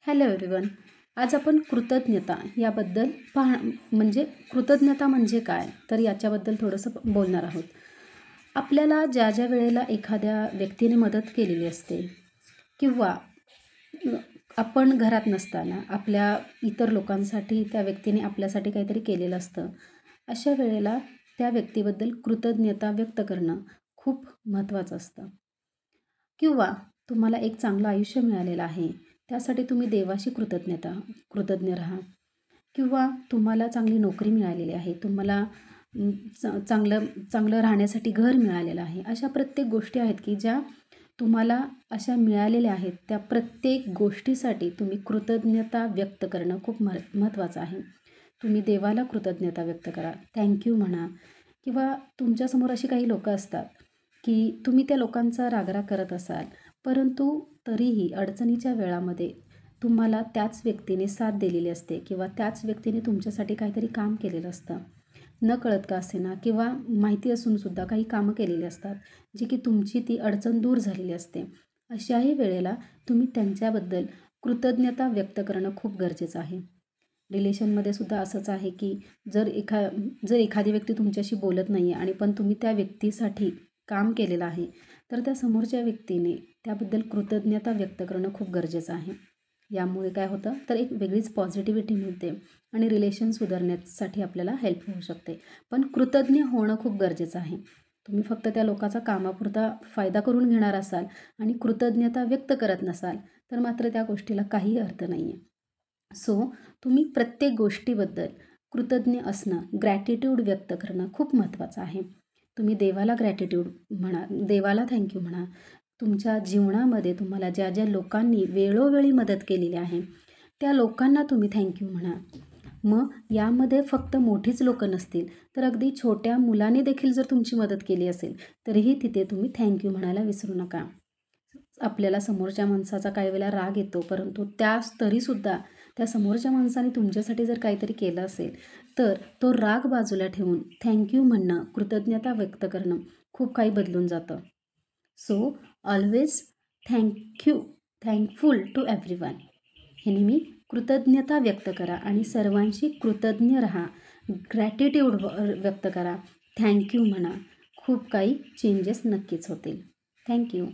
Hello everyone. आज आपण कृतज्ञता याबद्दल म्हणजे कृतज्ञता म्हणजे काय तर याच्याबद्दल थोडंसं बोलणार आहोत. आपल्याला ज्या ज्या वेळेला एखाद्या व्यक्तीने मदत केलेली असते किंवा आपण घरात नसताना आपल्या इतर लोकांसाठी त्या व्यक्तीने आपल्यासाठी काहीतरी केलेलं असतं, अशा वेळेला त्या व्यक्तीबद्दल कृतज्ञता व्यक्त करणं खूप महत्त्वाचं असतं. किंवा तुम्हाला एक चांगलं आयुष्य मिळालेलं आहे, त्यासाठी तुम्ही देवाशी कृतज्ञ राहा. किंवा तुम्हाला चांगली नोकरी मिळालेली आहे, तुम्हाला चांगलं चांगलं राहण्यासाठी घर मिळालेलं आहे. अशा प्रत्येक गोष्टी आहेत की ज्या तुम्हाला अशा मिळालेल्या आहेत. त्या प्रत्येक गोष्टीसाठी तुम्ही कृतज्ञता व्यक्त करणं खूप महत्त्वाचं आहे. तुम्ही देवाला कृतज्ञता व्यक्त करा, थँक्यू म्हणा. किंवा तुमच्यासमोर अशी काही लोकं असतात की तुम्ही त्या लोकांचा रागराग करत असाल, परंतु तरीही अडचणीच्या वेळामध्ये तुम्हाला त्याच व्यक्तीने साथ दिलेली असते किंवा त्याच व्यक्तीने तुमच्यासाठी काहीतरी काम केलेलं असतं, नकळत का असेना किंवा माहिती असूनसुद्धा काही कामं केलेली असतात जी की तुमची ती अडचण दूर झालेली असते. अशाही वेळेला तुम्ही त्यांच्याबद्दल कृतज्ञता व्यक्त करणं खूप गरजेचं आहे. रिलेशनमध्ये सुद्धा असंच आहे की जर एखादी व्यक्ती तुमच्याशी बोलत नाही आहे आणि पण तुम्ही त्या व्यक्तीसाठी काम केलेलं आहे, तर त्या समोरच्या व्यक्तीने त्याबद्दल कृतज्ञता व्यक्त करणं खूप गरजेचं आहे. यामुळे काय होतं तर एक वेगळीच पॉझिटिव्हिटी मिळते आणि रिलेशन सुधारण्यासाठी आपल्याला हेल्प होऊ शकते. पण कृतज्ञ होणं खूप गरजेचं आहे. तुम्ही फक्त त्या लोकांचा कामापुरता फायदा करून घेणार असाल आणि कृतज्ञता व्यक्त करत नसाल, तर मात्र त्या गोष्टीला काही अर्थ नाही आहे. सो तुम्ही प्रत्येक गोष्टीबद्दल कृतज्ञ असणं, ग्रॅटिट्यूड व्यक्त करणं खूप महत्त्वाचं आहे. तुम्ही देवाला ग्रॅटिट्यूड म्हणा, देवाला थँक्यू म्हणा. तुमच्या जीवनामध्ये तुम्हाला ज्या ज्या लोकांनी वेळोवेळी मदत केलेली आहे, त्या लोकांना तुम्ही थँक्यू म्हणा. मग यामध्ये फक्त मोठीच लोकं नसतील, तर अगदी छोट्या मुलाने देखील जर तुमची मदत केली असेल, तरीही तिथे तुम्ही थँक्यू म्हणायला विसरू नका. आपल्याला समोरच्या माणसाचा काही वेळेला राग येतो, परंतु तरीसुद्धा त्या समोरच्या माणसाने तुमच्यासाठी जर काहीतरी केलं असेल, तर तो राग बाजूला ठेवून थँक्यू म्हणणं, कृतज्ञता व्यक्त करणं खूप काही बदलून जातं. So always thankful to everyone. हे नेहमी कृतज्ञता व्यक्त करा आणि सर्वांशी कृतज्ञ राहा. ग्रॅटिट्यूड व्यक्त करा, थँक्यू म्हणा. खूप काही चेंजेस नक्कीच होतील. थँक्यू.